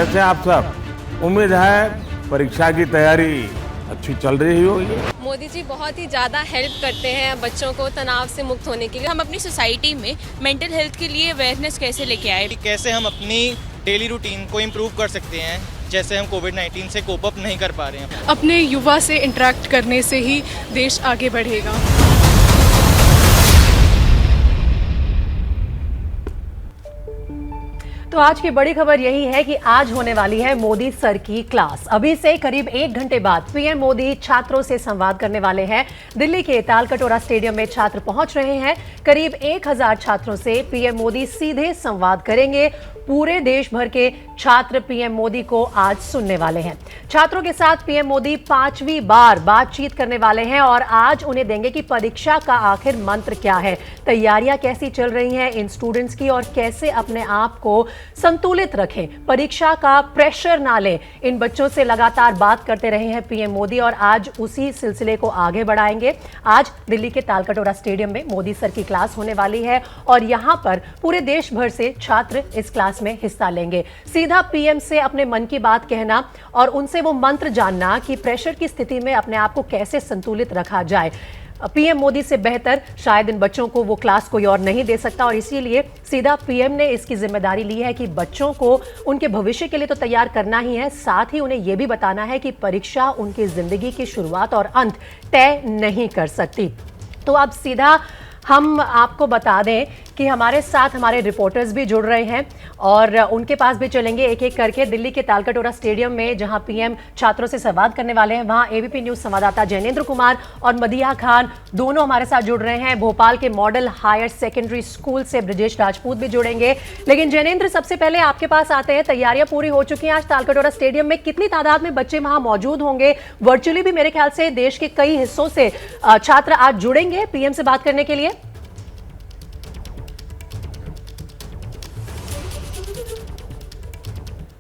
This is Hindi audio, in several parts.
कैसे आप सब? उम्मीद है परीक्षा की तैयारी अच्छी चल रही होगी। मोदी जी बहुत ही ज़्यादा हेल्प करते हैं बच्चों को तनाव से मुक्त होने के लिए। हम अपनी सोसाइटी में मेंटल हेल्थ के लिए अवेयरनेस कैसे लेके आए, कैसे हम अपनी डेली रूटीन को इम्प्रूव कर सकते हैं, जैसे हम कोविड-19 से कोप अप नहीं कर पा रहे हैं। अपने युवा से इंटरेक्ट करने से ही देश आगे बढ़ेगा। तो आज की बड़ी खबर यही है कि आज होने वाली है मोदी सर की क्लास। अभी से करीब 1 घंटे बाद पीएम मोदी छात्रों से संवाद करने वाले हैं। दिल्ली के तालकटोरा स्टेडियम में छात्र पहुंच रहे हैं। करीब 1000 छात्रों से पीएम मोदी सीधे संवाद करेंगे। पूरे देश भर के छात्र पीएम मोदी को आज सुनने वाले हैं। छात्रों के साथ पीएम मोदी 5वीं बार बातचीत करने वाले हैं और आज उन्हें देंगे कि परीक्षा का आखिर मंत्र क्या है, तैयारियां कैसी चल रही हैं इन स्टूडेंट्स की और कैसे अपने आप को संतुलित रखें, परीक्षा का प्रेशर ना लें। इन बच्चों से लगातार बात करते रहे हैं पीएम मोदी और आज उसी सिलसिले को आगे बढ़ाएंगे। आज दिल्ली के तालकटोरा स्टेडियम में मोदी सर की क्लास होने वाली है और यहां पर पूरे देश भर से छात्र इस क्लास में हिस्सा लेंगे। सीधा पीएम से अपने मन की बात कहना और उनसे वो मंत्र जानना कि प्रेशर की स्थिति में अपने आप को कैसे संतुलित रखा जाए। पीएम मोदी से बेहतर शायद इन बच्चों को वो क्लास कोई और नहीं दे सकता और इसीलिए सीधा पीएम ने इसकी जिम्मेदारी ली है कि बच्चों को उनके भविष्य के लिए तो तैयार करना ही है, साथ ही उन्हें यह भी बताना है कि परीक्षा उनकी जिंदगी की शुरुआत और अंत तय नहीं कर सकती। तो अब सीधा हम आपको बता दें कि हमारे साथ हमारे रिपोर्टर्स भी जुड़ रहे हैं और उनके पास भी चलेंगे एक एक करके। दिल्ली के तालकटोरा स्टेडियम में जहां पीएम छात्रों से संवाद करने वाले हैं, वहां एबीपी न्यूज संवाददाता जैनेंद्र कुमार और मदीहा खान दोनों हमारे साथ जुड़ रहे हैं। भोपाल के मॉडल हायर सेकेंडरी स्कूल से ब्रजेश राजपूत भी जुड़ेंगे। लेकिन जैनेंद्र, सबसे पहले आपके पास आते हैं। तैयारियां पूरी हो चुकी हैं। आज तालकटोरा स्टेडियम में कितनी तादाद में बच्चे वहां मौजूद होंगे? वर्चुअली भी मेरे ख्याल से देश के कई हिस्सों से छात्र आज जुड़ेंगे पीएम से बात करने के लिए।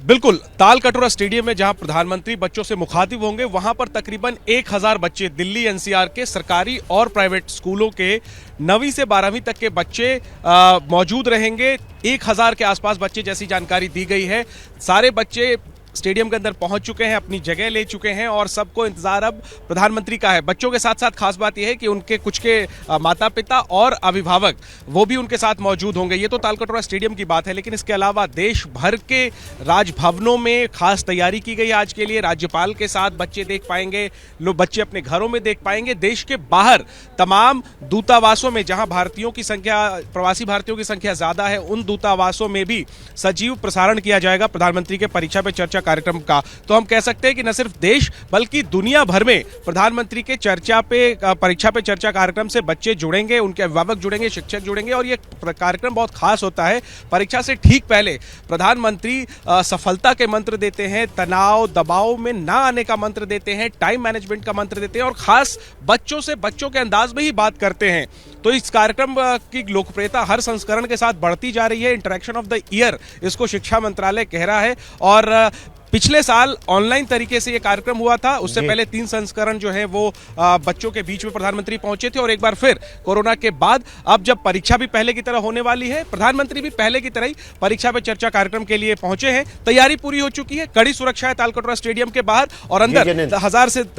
बिल्कुल, तालकटोरा स्टेडियम में जहां प्रधानमंत्री बच्चों से मुखातिब होंगे, वहां पर तकरीबन 1000 बच्चे दिल्ली एनसीआर के सरकारी और प्राइवेट स्कूलों के 9वीं से 12वीं तक के बच्चे मौजूद रहेंगे। 1000 के आसपास बच्चे जैसी जानकारी दी गई है। सारे बच्चे स्टेडियम के अंदर पहुंच चुके हैं, अपनी जगह ले चुके हैं और सबको इंतजार अब प्रधानमंत्री का है। बच्चों के साथ साथ खास बात यह है कि उनके कुछ के माता पिता और अभिभावक वो भी उनके साथ मौजूद होंगे। ये तो तालकटोरा स्टेडियम की बात है, लेकिन इसके अलावा देश भर के राजभवनों में खास तैयारी की गई आज के लिए। राज्यपाल के साथ बच्चे देख पाएंगे, लोग बच्चे अपने घरों में देख पाएंगे। देश के बाहर तमाम दूतावासों में जहां भारतीयों की संख्या, प्रवासी भारतीयों की संख्या ज्यादा है, उन दूतावासों में भी सजीव प्रसारण किया जाएगा प्रधानमंत्री के परीक्षा पे चर्चा कार्यक्रम का। तो हम कह सकते हैं कि न सिर्फ देश बल्कि दुनिया भर में प्रधानमंत्री के परीक्षा पे चर्चा कार्यक्रम से बच्चे जुड़ेंगे, उनके अभिभावक जुड़ेंगे, शिक्षक जुड़ेंगे और ये कार्यक्रम बहुत खास होता है। परीक्षा से ठीक पहले प्रधानमंत्री सफलता के मंत्र देते हैं, तनाव दबाव में ना आने का मंत्र देते हैं, टाइम मैनेजमेंट का मंत्र देते हैं और खास बच्चों से बच्चों के अंदाज में ही बात करते हैं। तो इस कार्यक्रम की लोकप्रियता हर संस्करण के साथ बढ़ती जा रही है। इंटरेक्शन ऑफ द ईयर इसको शिक्षा मंत्रालय कह रहा है और पिछले साल ऑनलाइन तरीके से ये कार्यक्रम हुआ था। उससे पहले 3 संस्करण जो है वो बच्चों के बीच में प्रधानमंत्री पहुंचे थे और एक बार फिर कोरोना के बाद अब जब परीक्षा भी पहले की तरह होने वाली है, प्रधानमंत्री भी पहले की तरह ही परीक्षा पे चर्चा कार्यक्रम के लिए पहुंचे हैं। तैयारी पूरी हो चुकी है, कड़ी सुरक्षा है तालकटोरा स्टेडियम के बाहर और अंदर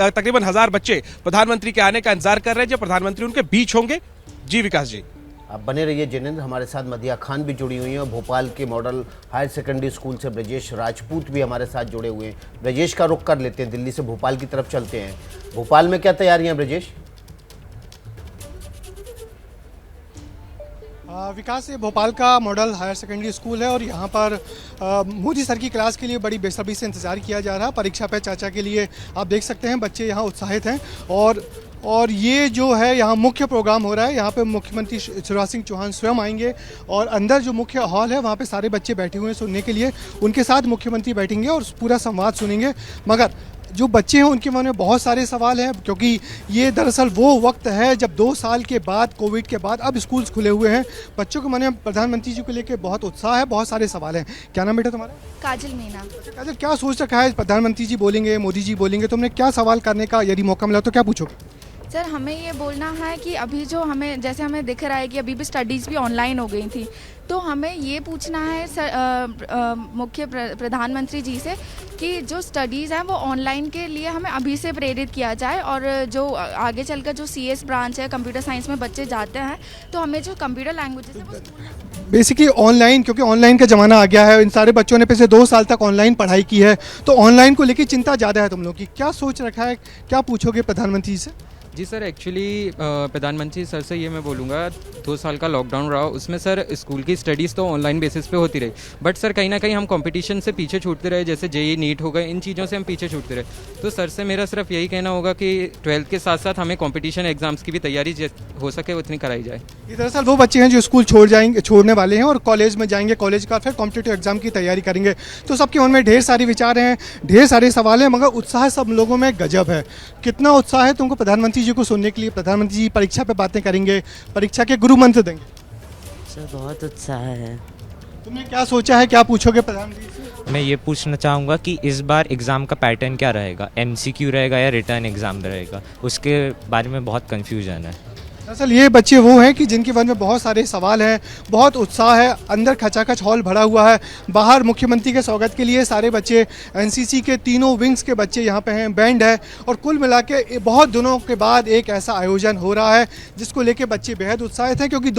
तकरीबन 1000 बच्चे प्रधानमंत्री के आने का इंतजार कर रहे हैं जब प्रधानमंत्री उनके बीच होंगे। जी विकास जी, आप बने रहिए जैनेंद्र। हमारे साथ मदीहा खान भी जुड़ी हुई हैं और भोपाल के मॉडल हायर सेकेंडरी स्कूल से ब्रजेश राजपूत भी हमारे साथ जुड़े हुए हैं। ब्रजेश का रुख कर लेते हैं, दिल्ली से भोपाल की तरफ चलते हैं। भोपाल में क्या तैयारियां ब्रजेश? विकास, ये भोपाल का मॉडल हायर सेकेंडरी स्कूल है और यहाँ पर मोदी सर की क्लास के लिए बड़ी बेसब्री से इंतज़ार किया जा रहा है। परीक्षा पे चर्चा के लिए आप देख सकते हैं बच्चे यहाँ उत्साहित हैं और ये जो है यहाँ मुख्य प्रोग्राम हो रहा है। यहाँ पे मुख्यमंत्री शिवराज सिंह चौहान स्वयं आएंगे और अंदर जो मुख्य हॉल है वहाँ पे सारे बच्चे बैठे हुए हैं सुनने के लिए। उनके साथ मुख्यमंत्री बैठेंगे और पूरा संवाद सुनेंगे। मगर जो बच्चे हैं उनके मन में बहुत सारे सवाल हैं क्योंकि ये दरअसल वो वक्त है जब 2 साल के बाद, कोविड के बाद अब स्कूल्स खुले हुए हैं। बच्चों के मन में प्रधानमंत्री जी को लेकर बहुत उत्साह है, बहुत सारे सवाल हैं। क्या नाम बेटा तुम्हारा? काजल मीना। काजल, क्या सोच रखा है? प्रधानमंत्री जी बोलेंगे, मोदी जी बोलेंगे, तुमने क्या सवाल करने का यदि मौका मिला तो क्या पूछोगे? सर हमें ये बोलना है कि अभी जो हमें जैसे हमें दिख रहा है कि अभी भी स्टडीज़ भी ऑनलाइन हो गई थी, तो हमें ये पूछना है सर मुख्य प्रधानमंत्री जी से कि जो स्टडीज़ हैं वो ऑनलाइन के लिए हमें अभी से प्रेरित किया जाए, और जो आगे चलकर जो CS ब्रांच है कंप्यूटर साइंस में बच्चे जाते हैं तो हमें जो कंप्यूटर लैंग्वेजेस है वो बेसिकली ऑनलाइन, क्योंकि ऑनलाइन का ज़माना आ गया है, इन सारे बच्चों ने पिछले 2 साल तक ऑनलाइन पढ़ाई की है, तो ऑनलाइन को लेकर चिंता ज़्यादा है तुम लोग की, क्या सोच रखा है, क्या पूछोगे प्रधानमंत्री से? जी सर, एक्चुअली प्रधानमंत्री सर से ये मैं बोलूँगा, 2 साल का लॉकडाउन रहा, उसमें सर स्कूल की स्टडीज़ तो ऑनलाइन बेसिस पे होती रही, बट सर कहीं ना कहीं हम कंपटीशन से पीछे छूटते रहे, जैसे JEE नीट हो गए, इन चीज़ों से हम पीछे छूटते रहे। तो सर से मेरा सिर्फ यही कहना होगा कि 12th के साथ साथ हमें कंपटीशन एग्जाम्स की भी तैयारी हो सके उतनी कराई जाए। ये दरअसल वो बच्चे हैं जो स्कूल छोड़ने वाले हैं और कॉलेज में जाएंगे, कॉलेज का फिर कॉम्पिटिटिव एग्जाम की तैयारी करेंगे, तो सबके मन में ढेर सारे विचार हैं, ढेर सारे सवाल हैं, मगर उत्साह सब लोगों में गजब है। कितना उत्साह है तुमको प्रधानमंत्री जी को सुनने के लिए? प्रधानमंत्री जी परीक्षा पे बातें करेंगे, परीक्षा के गुरु मंत्र देंगे। सर बहुत उत्साह है। तुमने क्या सोचा है, क्या पूछोगे प्रधानमंत्री से? मैं ये पूछना चाहूँगा कि इस बार एग्ज़ाम का पैटर्न क्या रहेगा, MCQ रहेगा या रिटर्न एग्ज़ाम रहेगा, उसके बारे में बहुत कन्फ्यूजन है। दरअसल ये बच्चे वो हैं कि जिनके मन में बहुत सारे सवाल हैं, बहुत उत्साह है, अंदर खचाखच हॉल भरा हुआ है, बाहर मुख्यमंत्री के स्वागत के लिए सारे बच्चे, NCC के तीनों विंग्स के बच्चे यहाँ पे हैं, बैंड है, और कुल मिला के बहुत दिनों के बाद एक ऐसा आयोजन हो रहा है जिसको लेके बच्चे बेहद उत्साहित हैं, क्योंकि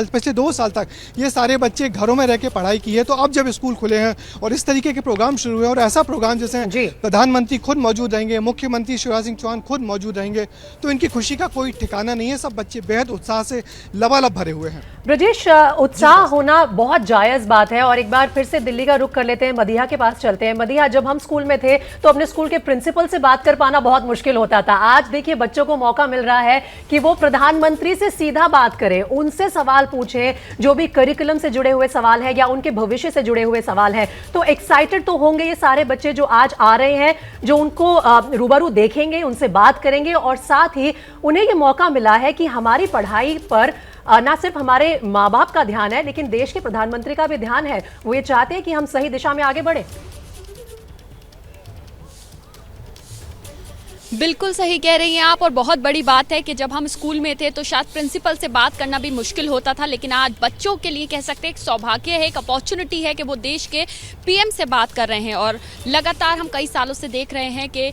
पिछले 2 साल तक ये सारे बच्चे घरों में रह के पढ़ाई की है, तो अब जब स्कूल खुले हैं और इस तरीके के प्रोग्राम शुरू हुए, और ऐसा प्रोग्राम जैसे प्रधानमंत्री खुद मौजूद रहेंगे, मुख्यमंत्री शिवराज सिंह चौहान खुद मौजूद रहेंगे, तो इनकी खुशी का कोई ठिकाना नहीं है। सब बच्चे बेहद उत्साह से लबालब भरे हुए हैं। ब्रजेश, उत्साह होना बहुत जायज बात है, और एक बार फिर से दिल्ली का रुख कर लेते हैं, मदीहा के पास चलते हैं। मदीहा, जब हम स्कूल में थे तो अपने स्कूल के प्रिंसिपल से बात कर पाना बहुत मुश्किल होता था। आज देखिए बच्चों को मौका मिल रहा है कि वो प्रधानमंत्री से सीधा बात करें, उनसे सवाल पूछें, जो भी करिकुलम से जुड़े हुए सवाल है या उनके भविष्य से जुड़े हुए सवाल है। तो एक्साइटेड तो होंगे ये सारे बच्चे जो आज आ रहे हैं, जो उनको रूबरू देखेंगे, उनसे बात करेंगे, और साथ ही उन्हें ये मौका मिला है कि हमारी पढ़ाई पर ना सिर्फ हमारे माँ बाप का ध्यान है, लेकिन देश के प्रधानमंत्री का भी ध्यान है। वो ये चाहते हैं कि हम सही दिशा में आगे बढ़े। बिल्कुल सही कह रही हैं आप, और बहुत बड़ी बात है कि जब हम स्कूल में थे तो शायद प्रिंसिपल से बात करना भी मुश्किल होता था, लेकिन आज बच्चों के लिए कह सकते हैं एक सौभाग्य है, एक अपॉर्चुनिटी है कि वो देश के PM से बात कर रहे हैं। और लगातार हम कई सालों से देख रहे हैं कि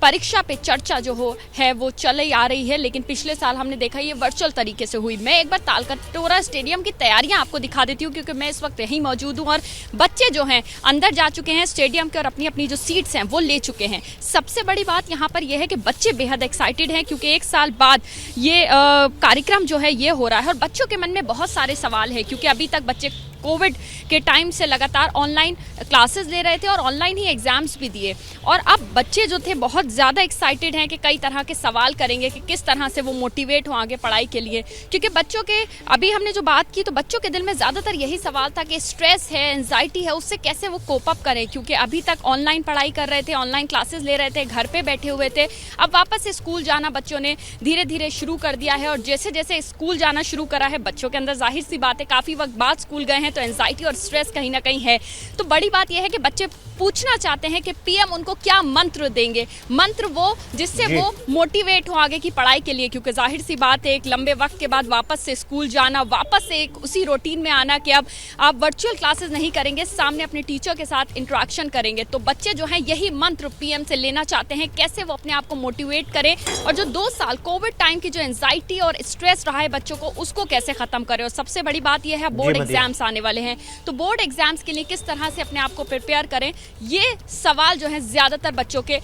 परीक्षा पे चर्चा जो है वो चल ही आ रही है, लेकिन पिछले साल हमने देखा ये वर्चुअल तरीके से हुई। मैं एक बार तालकटोरा स्टेडियम की तैयारियां आपको दिखा देती हूँ, क्योंकि मैं इस वक्त यहीं मौजूद हूँ, और बच्चे जो हैं अंदर जा चुके हैं स्टेडियम के और अपनी अपनी जो सीट्स हैं वो ले चुके हैं। सबसे बड़ी बात यहाँ पर यह है कि बच्चे बेहद एक्साइटेड हैं, क्योंकि 1 साल बाद ये कार्यक्रम जो है ये हो रहा है, और बच्चों के मन में बहुत सारे सवाल हैं, क्योंकि अभी तक बच्चे कोविड के टाइम से लगातार ऑनलाइन क्लासेस ले रहे थे और ऑनलाइन ही एग्जाम्स भी दिए, और अब बच्चे जो थे बहुत ज़्यादा एक्साइटेड हैं कि कई तरह के सवाल करेंगे कि किस तरह से वो मोटिवेट हो आगे पढ़ाई के लिए। क्योंकि बच्चों के, अभी हमने जो बात की, तो बच्चों के दिल में ज़्यादातर यही सवाल था कि स्ट्रेस है, एंजाइटी है, उससे कैसे वो कोप अप करें, क्योंकि अभी तक ऑनलाइन पढ़ाई कर रहे थे, ऑनलाइन क्लासेस ले रहे थे, घर पर बैठे हुए थे। अब वापस से स्कूल जाना बच्चों ने धीरे धीरे शुरू कर दिया है, और जैसे जैसे स्कूल जाना शुरू करा है बच्चों के अंदर, जाहिर सी बात है काफ़ी वक्त बाद स्कूल गए हैं तो एंजाइटी और स्ट्रेस कहीं ना कहीं है। तो बड़ी बात यह है कि बच्चे पूछना चाहते हैं कि PM उनको क्या मंत्र देंगे, मंत्र वो जिससे वो मोटिवेट हो आगे की पढ़ाई के लिए, क्योंकि जाहिर सी बात है एक लंबे वक्त के बाद वापस से स्कूल जाना, वापस से एक उसी रूटीन में आना कि अब आप वर्चुअल क्लासेस नहीं करेंगे, सामने अपने टीचर के साथ इंटरेक्शन करेंगे। तो बच्चे जो हैं यही मंत्र PM से लेना चाहते हैं, कैसे वो अपने आप को मोटिवेट करें, और जो 2 साल कोविड टाइम की जो एंजाइटी और स्ट्रेस रहा है बच्चों को, उसको कैसे खत्म करें। और सबसे बड़ी बात यह है बोर्ड एग्जाम्स आने वाले हैं, तो बोर्ड एग्जाम्स के लिए किस तरह से अपने आप को प्रिपेयर करें, ये सवाल जो है ज्यादातर बच्चों के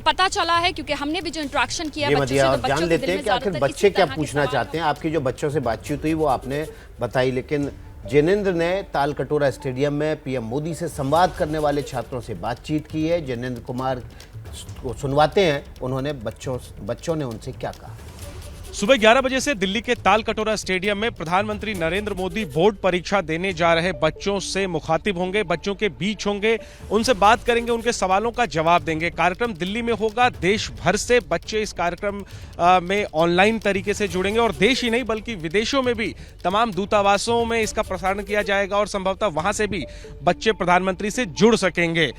पता चला है, क्योंकि हमने भी जो इंटरेक्शन किया बच्चों से, तो जान लेते हैं कि आखिर बच्चे क्या पूछना चाहते हैं। आपकी जो बच्चों से बातचीत हुई वो आपने बताई, लेकिन जिनेंद्र ने तालकटोरा स्टेडियम में PM मोदी से संवाद करने वाले छात्रों से बातचीत की है। जिनेंद्र कुमार को सुनवाते हैं, उन्होंने बच्चों ने उनसे क्या कहा। सुबह 11 बजे से दिल्ली के तालकटोरा स्टेडियम में प्रधानमंत्री नरेंद्र मोदी बोर्ड परीक्षा देने जा रहे बच्चों से मुखातिब होंगे, बच्चों के बीच होंगे, उनसे बात करेंगे, उनके सवालों का जवाब देंगे। कार्यक्रम दिल्ली में होगा, देश भर से बच्चे इस कार्यक्रम में ऑनलाइन तरीके से जुड़ेंगे, और देश ही नहीं बल्कि विदेशों में भी तमाम दूतावासों में इसका प्रसारण किया जाएगा, और संभवतः वहां से भी बच्चे प्रधानमंत्री से जुड़ सकेंगे।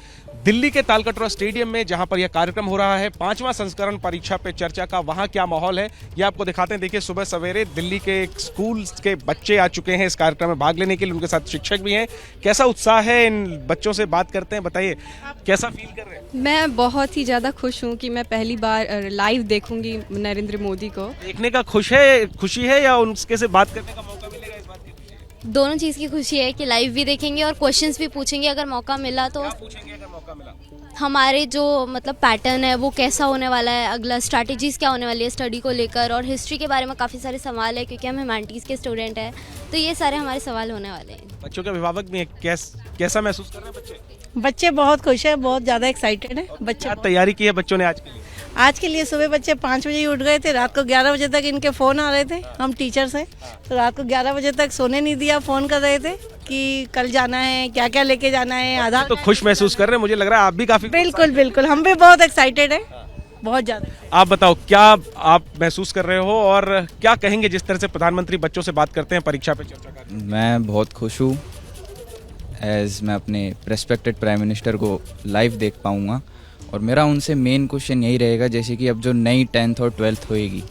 दिल्ली के तालकटोरा स्टेडियम में जहां पर यह कार्यक्रम हो रहा है, 5वां संस्करण परीक्षा पे चर्चा का, वहां क्या माहौल है ये आपको दिखाते हैं। देखिए, सुबह सवेरे दिल्ली के स्कूल के बच्चे आ चुके हैं इस कार्यक्रम में भाग लेने के लिए, उनके साथ शिक्षक भी हैं। कैसा उत्साह है, इन बच्चों से बात करते हैं। बताइए, कैसा फील कर रहे हैं? मैं बहुत ही ज़्यादा खुश हूँ कि मैं पहली बार लाइव देखूंगी नरेंद्र मोदी को। देखने का खुशी है या उनके से बात करने का मौका मिलेगा, इस बात की खुशी है? दोनों चीज़ की खुशी है कि लाइव भी देखेंगे और क्वेश्चंस भी पूछेंगे अगर मौका मिला तो। पूछेंगे अगर मौका मिला? हमारे जो मतलब पैटर्न है वो कैसा होने वाला है, अगला स्ट्रैटेजीज क्या होने वाली है स्टडी को लेकर, और हिस्ट्री के बारे में काफ़ी सारे सवाल है क्योंकि हम ह्यूमैनिटीज़ के स्टूडेंट हैं, तो ये सारे हमारे सवाल होने वाले हैं। बच्चों के अभिभावक भी हैं, कैसा महसूस कर रहे हैं बच्चे? बच्चे बहुत खुश है, बहुत ज़्यादा एक्साइटेड है बच्चे। क्या तैयारी की है बच्चों ने आज के लिए? आज के लिए सुबह बच्चे 5 बजे ही उठ गए थे, रात को 11 बजे तक इनके फ़ोन आ रहे थे। हम टीचर्स हैं तो रात को 11 बजे तक सोने नहीं दिया, फ़ोन कर रहे थे कि कल जाना है, क्या क्या लेके जाना है। आधार तो खुश महसूस कर रहे हैं, मुझे लग रहा है आप भी काफी। बिल्कुल हम भी बहुत एक्साइटेड है, बहुत ज़्यादा। आप बताओ, क्या आप महसूस कर रहे हो और क्या कहेंगे जिस तरह से प्रधानमंत्री बच्चों से बात करते हैं परीक्षा पे चर्चा करते हैं? मैं बहुत खुश हूँ, एज मैं अपने रेस्पेक्टेड प्राइम मिनिस्टर को लाइव देख पाऊँगा। और मेरा उनसे मेन क्वेश्चन यही रहेगा, जैसे कि अब जो नई 10th और 12th होएगी,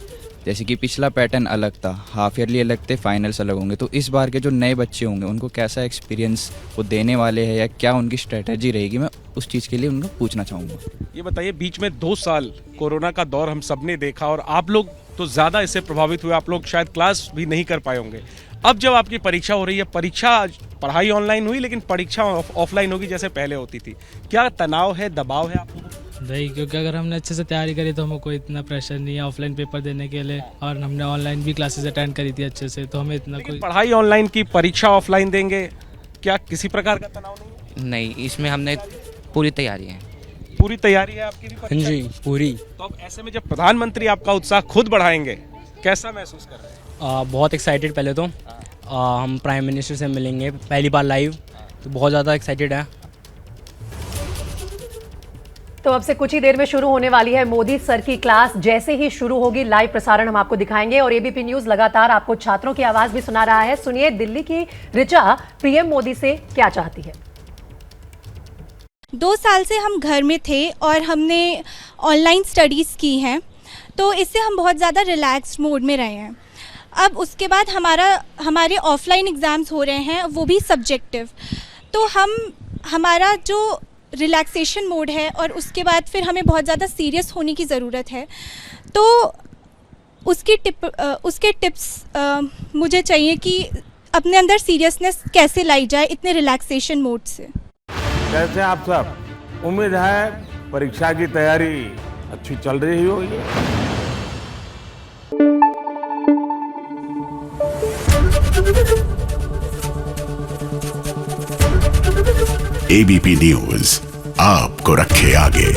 जैसे कि पिछला पैटर्न अलग था, हाफ ईयरली अलग थे, फाइनल्स अलग होंगे, तो इस बार के जो नए बच्चे होंगे उनको कैसा एक्सपीरियंस वो देने वाले हैं या क्या उनकी स्ट्रेटजी रहेगी, मैं उस चीज़ के लिए उनको पूछना चाहूँगा। ये बताइए, बीच में 2 साल कोरोना का दौर हम सब ने देखा और आप लोग तो ज़्यादा इससे प्रभावित हुए, आप लोग शायद क्लास भी नहीं कर पाए होंगे। अब जब आपकी परीक्षा हो रही है, पढ़ाई ऑनलाइन हुई लेकिन परीक्षा ऑफलाइन होगी जैसे पहले होती थी, क्या तनाव है, दबाव है आपको? नहीं, क्योंकि अगर हमने अच्छे से तैयारी करी तो हमें कोई इतना प्रेशर नहीं है ऑफलाइन पेपर देने के लिए, और हमने ऑनलाइन भी क्लासेस अटेंड करी थी अच्छे से, तो हमें इतना कोई। पढ़ाई ऑनलाइन की, परीक्षा ऑफलाइन देंगे, क्या किसी प्रकार का तनाव नहीं? नहीं, इसमें हमने पूरी तैयारी है। पूरी तैयारी है आपकी भी? हाँ जी, पूरी। तो अब ऐसे में जब प्रधानमंत्री आपका उत्साह खुद बढ़ाएंगे, कैसा महसूस कर रहे हैं? बहुत एक्साइटेड। पहले तो हम प्राइम मिनिस्टर से मिलेंगे पहली बार लाइव, तो बहुत ज़्यादा एक्साइटेड है। तो अब से कुछ ही देर में शुरू होने वाली है मोदी सर की क्लास। जैसे ही शुरू होगी लाइव प्रसारण हम आपको दिखाएंगे और एबीपी न्यूज लगातार आपको छात्रों की आवाज भी सुना रहा है। सुनिए दिल्ली की ऋचा पीएम मोदी से क्या चाहती है। 2 साल से हम घर में थे और हमने ऑनलाइन स्टडीज़ की हैं, तो इससे हम बहुत ज़्यादा रिलैक्स्ड मोड में रहे हैं। अब उसके बाद हमारे ऑफलाइन एग्ज़ाम्स हो रहे हैं, वो भी सब्जेक्टिव, तो हमारा जो रिलैक्सेशन मोड है और उसके बाद फिर हमें बहुत ज़्यादा सीरियस होने की ज़रूरत है, तो उसके टिप्स मुझे चाहिए कि अपने अंदर सीरियसनेस कैसे लाई जाए इतने रिलैक्सेशन मोड से। कैसे आप सब, उम्मीद है परीक्षा की तैयारी अच्छी चल रही होगी। एबीपी न्यूज आपको रखे आगे।